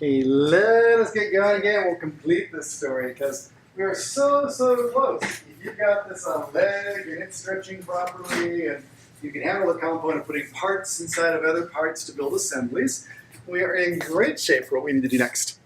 Okay, let us get going again. We'll complete this story because we are so close. If you've got this leg and it's stretching properly and you can handle the component of putting parts inside of other parts to build assemblies, we are in great shape for what we need to do next.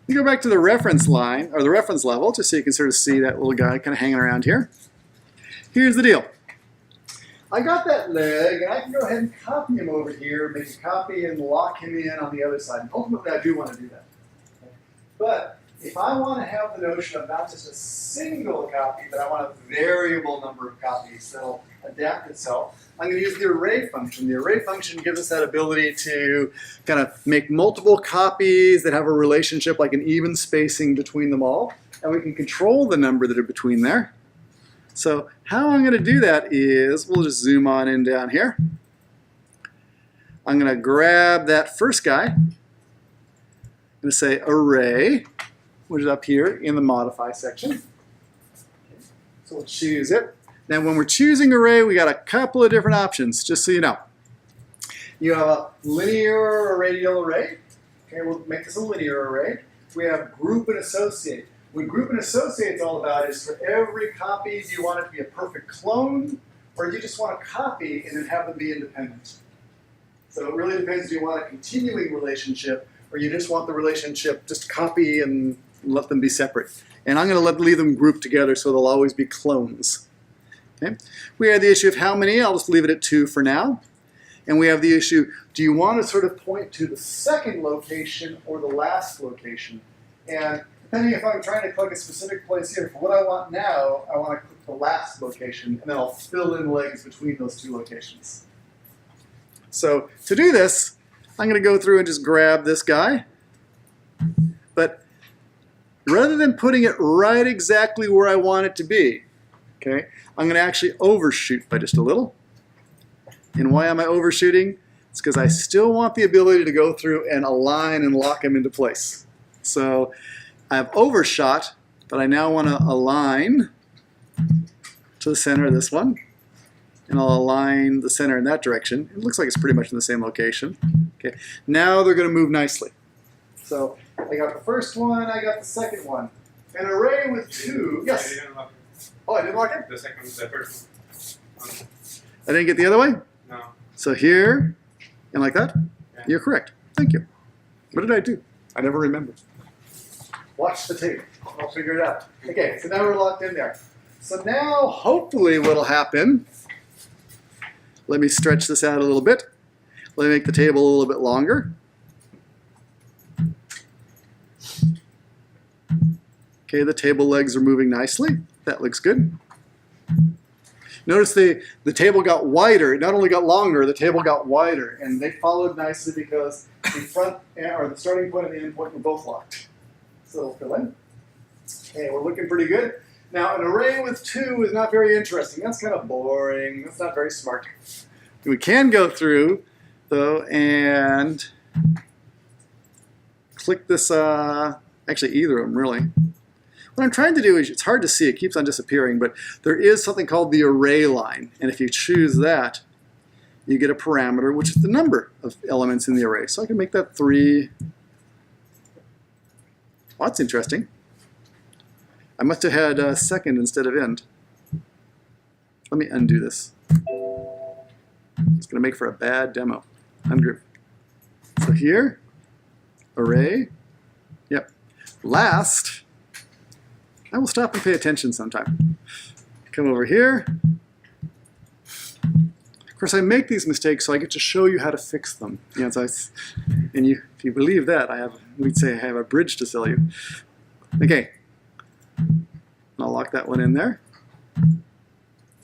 You go back to the reference line, or the reference level, just so you can sort of see that little guy kind of hanging around here. Here's the deal. I got that leg, and I can go ahead and copy him over here, make a copy and lock him in on the other side. And ultimately, I do want to do that. Okay. But if I want to have the notion of not just a single copy, but I want a variable number of copies that'll adapt itself, I'm going to use the array function. The array function gives us that ability to kind of make multiple copies that have a relationship, like an even spacing between them all, and we can control the number that are between there. So how I'm going to do that is, we'll just zoom on in down here. I'm going to grab that first guy. I'm going to say array, which is up here in the modify section. So we'll choose it. Now when we're choosing array, we got a couple of different options, just so you know. You have a linear or radial array. Okay, we'll make this a linear array. We have group and associate. What group and associate is all about is for every copy, do you want it to be a perfect clone, or do you just want a copy and then have them be independent? So it really depends, do you want a continuing relationship, or you just want the relationship just copy and let them be separate? And I'm going to leave them grouped together so they'll always be clones. Okay. We have the issue of how many. I'll just leave it at 2 for now. And we have the issue, do you want to sort of point to the second location or the last location? And depending if I'm trying to click a specific place here, for what I want now, I want to click the last location, and then I'll fill in legs between those two locations. So to do this, I'm going to go through and just grab this guy. But rather than putting it right exactly where I want it to be, okay, I'm going to actually overshoot by just a little. And why am I overshooting? It's because I still want the ability to go through and align and lock them into place. So I've overshot, but I now want to align to the center of this one. And I'll align the center in that direction. It looks like it's pretty much in the same location. Okay. Now they're going to move nicely. So I got the first one, I got the second one. An array with 2. Yes? Oh, I didn't lock it? The first one. I didn't get the other way? No. So here, and like that? Yeah. You're correct. Thank you. What did I do? I never remember. Watch the tape. I'll figure it out. Okay, so now we're locked in there. So now, hopefully what'll happen, let me stretch this out a little bit. Let me make the table a little bit longer. Okay, the table legs are moving nicely. That looks good. Notice the table got wider. It not only got longer, the table got wider. And they followed nicely because the front or the starting point and the end point were both locked. So it'll fill in. Okay, we're looking pretty good. Now, an array with 2 is not very interesting. That's kind of boring. That's not very smart. We can go through, though, and click this, actually either of them, really. What I'm trying to do is, it's hard to see, it keeps on disappearing, but there is something called the array line. And if you choose that, you get a parameter, which is the number of elements in the array. So I can make that 3. Oh, that's interesting. I must have had second instead of end. Let me undo this. It's going to make for a bad demo. Ungroup. So here, array, yep. Last, I will stop and pay attention sometime. Come over here. Of course, I make these mistakes, so I get to show you how to fix them. Yeah, so and if you believe that, we'd say I have a bridge to sell you. Okay. I'll lock that one in there.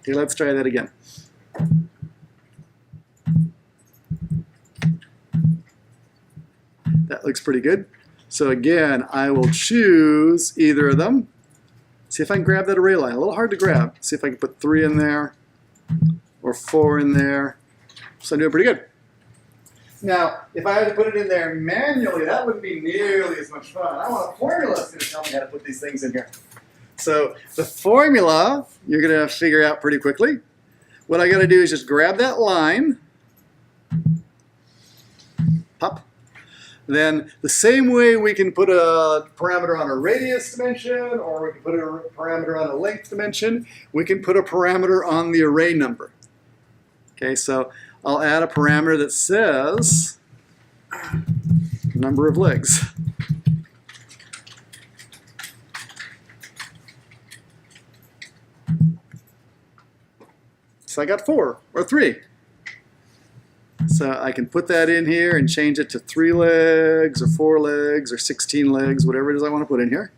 Okay, let's try that again. That looks pretty good. So again, I will choose either of them. See if I can grab that array line. A little hard to grab. See if I can put 3 in there or 4 in there. So I'm doing pretty good. Now, if I had to put it in there manually, that wouldn't be nearly as much fun. I want a formula that's going to tell me how to put these things in here. So the formula, you're going to figure out pretty quickly. What I got to do is just grab that line, pop, then the same way we can put a parameter on a radius dimension, or we can put a parameter on a length dimension, we can put a parameter on the array number. Okay, so I'll add a parameter that says number of legs. So I got 4 or 3. So I can put that in here and change it to 3 legs or 4 legs or 16 legs, whatever it is I want to put in here.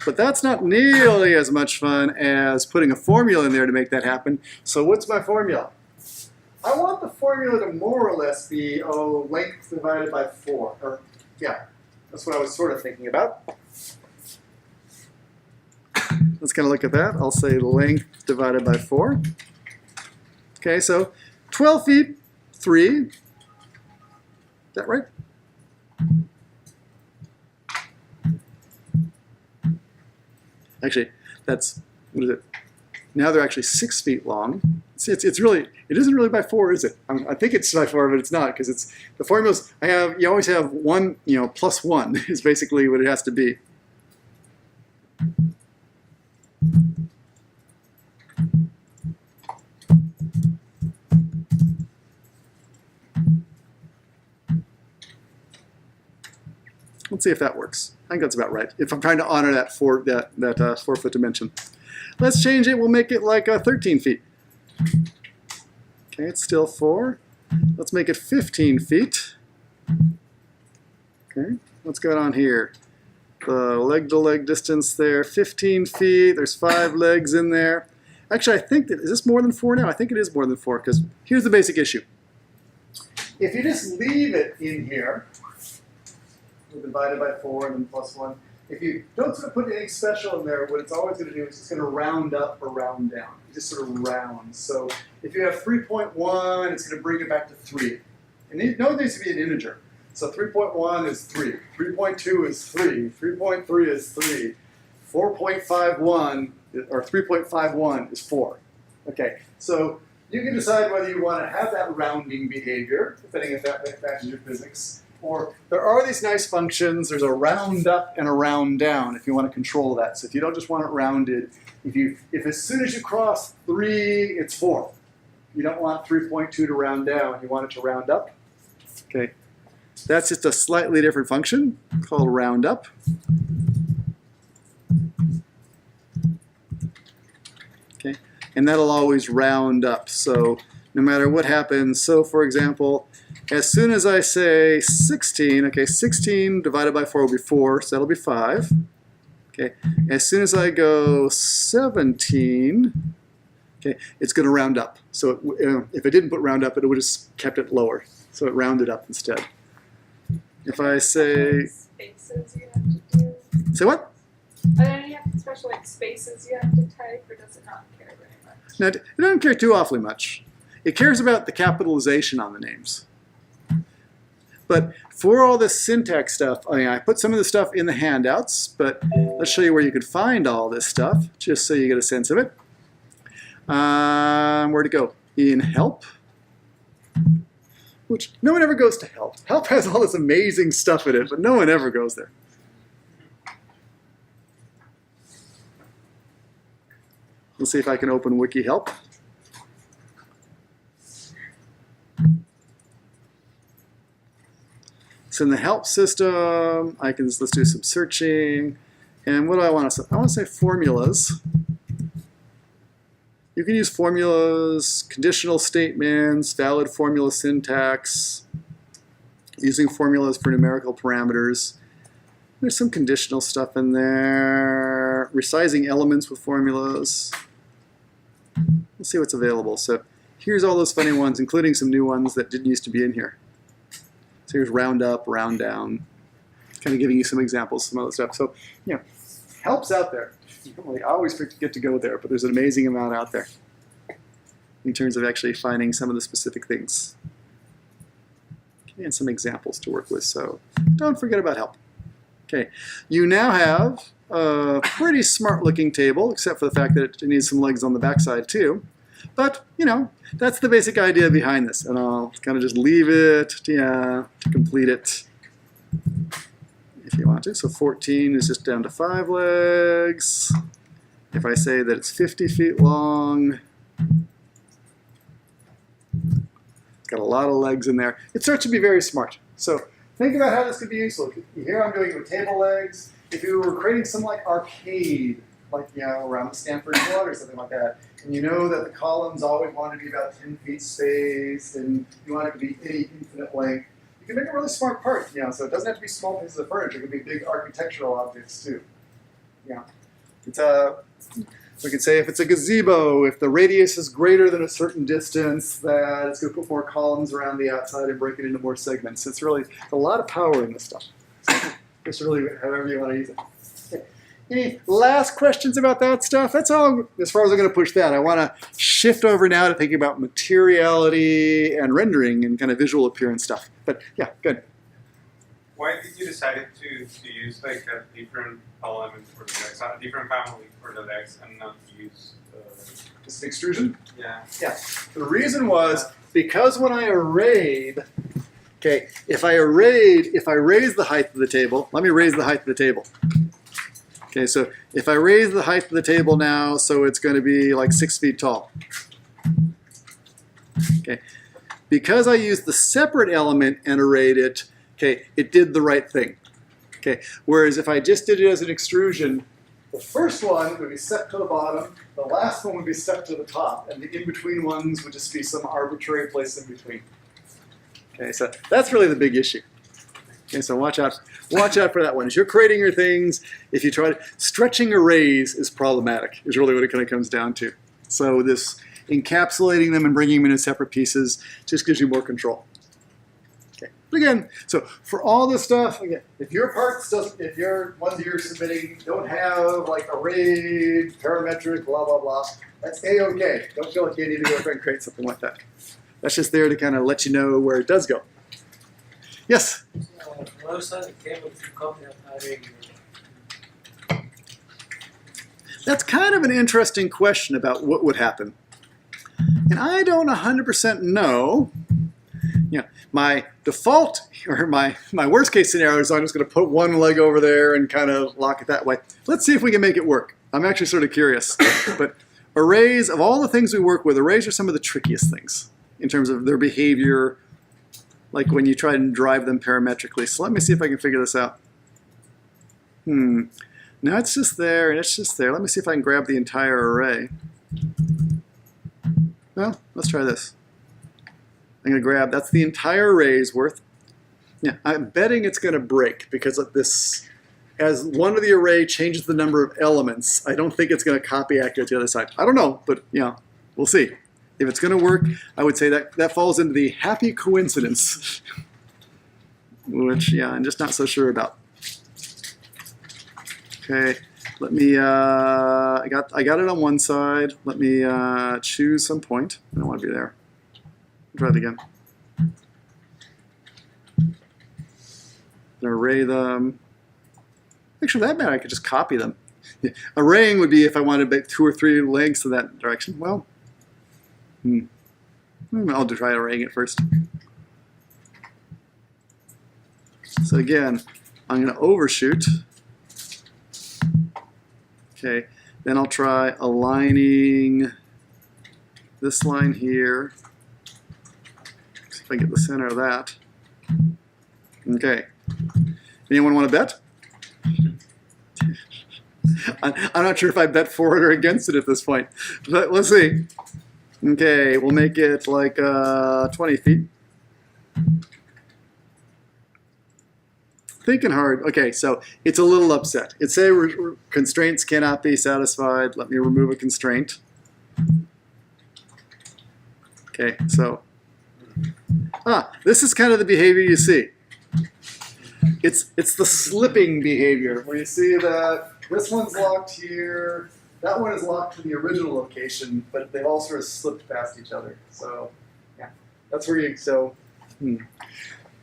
But that's not nearly as much fun as putting a formula in there to make that happen. So what's my formula? I want the formula to more or less be, length divided by 4. Or, yeah, that's what I was sort of thinking about. Let's kind of look at that. I'll say length divided by 4. Okay, so 12 feet, 3. Is that right? Actually, that's, what is it? Now they're actually 6 feet long. It's really, it isn't really by 4, is it? I think it's by 4, but it's not, because it's, the formulas, you always have 1, plus 1 is basically what it has to be. Let's see if that works. I think that's about right. If I'm trying to honor that 4-foot dimension. Let's change it. We'll make it like 13 feet. Okay, it's still 4. Let's make it 15 feet. Okay, what's going on here? The leg-to-leg distance there, 15 feet. There's 5 legs in there. Actually, I think that, is this more than 4 now? I think it is more than 4, because here's the basic issue. If you just leave it in here, divided by 4 and then plus 1. If you don't sort of put anything special in there, what it's always going to do is it's going to round up or round down. It just sort of rounds. So if you have 3.1, it's going to bring it back to 3. And you know it needs to be an integer. So 3.1 is 3. 3.2 is 3. 3.3 is 3. 4.51 or 3.51 is 4. Okay, so you can decide whether you want to have that rounding behavior, depending if that matches your physics. Or there are these nice functions. There's a round up and a round down if you want to control that. So if you don't just want it rounded, if as soon as you cross 3, it's 4. You don't want 3.2 to round down. You want it to round up. Okay, that's just a slightly different function called round up. Okay, and that'll always round up. So no matter what happens. So for example, as soon as I say 16, okay, 16 divided by 4 will be 4, so that'll be 5. Okay, as soon as I go 17, okay, it's going to round up. So if it didn't put round up, it would have kept it lower. So it rounded up instead. If I say... Spaces you have to do. Say what? Are there any special spaces you have to type, or does it not care very much? Now, it doesn't care too awfully much. It cares about the capitalization on the names. But for all this syntax stuff, I put some of the stuff in the handouts, but let's show you where you could find all this stuff, just so you get a sense of it. Where to go? In help, which no one ever goes to help. Help has all this amazing stuff in it, but no one ever goes there. Let's see if I can open Wiki Help. So in the help system, let's do some searching. And what do I want to say? I want to say formulas. You can use formulas, conditional statements, valid formula syntax, using formulas for numerical parameters. There's some conditional stuff in there. Resizing elements with formulas. Let's see what's available. So here's all those funny ones, including some new ones that didn't used to be in here. So here's round up, round down, kind of giving you some examples, some other stuff. So, help's out there. You don't really always get to go there, but there's an amazing amount out there in terms of actually finding some of the specific things. Okay, and some examples to work with, so don't forget about help. Okay, you now have a pretty smart looking table, except for the fact that it needs some legs on the backside too. But, you know, that's the basic idea behind this. And I'll kind of just leave it, to complete it if you want to. So 14 is just down to 5 legs. If I say that it's 50 feet long, it's got a lot of legs in there. It starts to be very smart. So think about how this could be useful. Here I'm doing it with table legs. If you were creating some like arcade, like, you know, around the Stanford Quad or something like that, and you know that the columns always want to be about 10 feet spaced, and you want it to be any infinite length, you can make a really smart part, you know, so it doesn't have to be small pieces of furniture. It can be big architectural objects too. Yeah. It's we could say if it's a gazebo, if the radius is greater than a certain distance, that it's going to put more columns around the outside and break it into more segments. It's really a lot of power in this stuff. So it's really however you want to use it. Okay. Any last questions about that stuff? That's all as far as I'm going to push that. I want to shift over now to thinking about materiality and rendering and kind of visual appearance stuff. But yeah, good. Why did you decide to use like a different element for the legs, a different family for the legs, and not use Just an extrusion? yeah. Yeah. The reason was because when I arrayed, okay, if I raise the height of the table, let me raise the height of the table. Okay, so if I raise the height of the table now, so it's going to be like 6 feet tall. Okay, because I used the separate element and arrayed it, okay, it did the right thing. Okay, whereas if I just did it as an extrusion, the first one would be set to the bottom, the last one would be set to the top, and the in-between ones would just be some arbitrary place in between. Okay, so that's really the big issue. Okay, so watch out for that one. As you're creating your things, if you try to, stretching arrays is problematic, is really what it kind of comes down to. So this encapsulating them and bringing them into separate pieces just gives you more control. Okay, but again, so for all this stuff, again, if your parts if your ones you're submitting don't have like arrayed, parametric, blah, blah, blah, that's A-okay. Don't feel like you need to go and create something like that. That's just there to kind of let you know where it does go. Yes? Most of the cable to copy that array. That's kind of an interesting question about what would happen. And I don't 100% know. You know, my default, or my worst case scenario is I'm just going to put one leg over there and kind of lock it that way. Let's see if we can make it work. I'm actually sort of curious. But arrays, of all the things we work with, arrays are some of the trickiest things in terms of their behavior, like when you try and drive them parametrically. So let me see if I can figure this out. Now it's just there, and it's just there. Let me see if I can grab the entire array. Well, let's try this. I'm going to grab, that's the entire array's worth. Yeah, I'm betting it's going to break because of this. As one of the array changes the number of elements, I don't think it's going to copy accurately to the other side. I don't know, but you know, we'll see. If it's going to work, I would say that falls into the happy coincidence, which, yeah, I'm just not so sure about. Okay, let me, I got it on one side. Let me choose some point. I don't want to be there. Try it again. Array them. Actually, that matter, I could just copy them. Yeah. Arraying would be if I wanted to make 2 or 3 legs in that direction. Well, I'll try arraying it first. So again, I'm going to overshoot. Okay, then I'll try aligning this line here. See if I get the center of that. Okay. Anyone want to bet? I'm not sure if I bet for it or against it at this point, but let's see. Okay, we'll make it like 20 feet. Thinking hard. Okay, so it's a little upset. It says constraints cannot be satisfied. Let me remove a constraint. Okay, so this is kind of the behavior you see. It's the slipping behavior where you see that this one's locked here, that one is locked to the original location, but they've all sort of slipped past each other. So yeah, that's where you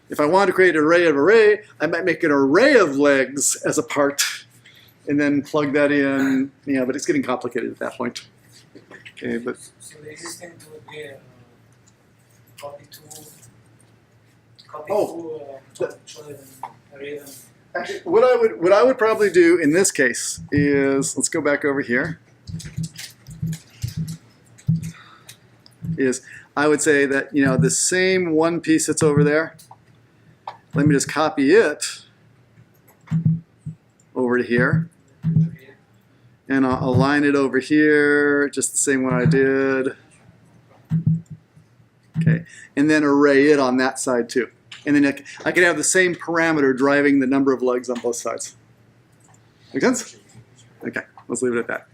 if I wanted to create an array of array, I might make an array of legs as a part and then plug that in, but it's getting complicated at that point. Okay, but So the existing would be copy Oh, to children array them. actually, what I would probably do in this case is, let's go back over here. Is I would say that, you know, the same one piece that's over there, let me just copy it over to here, and I'll align it over here, just the same way I did. Okay, and then array it on that side too. And then I could have the same parameter driving the number of legs on both sides. Make sense? Okay, let's leave it at that.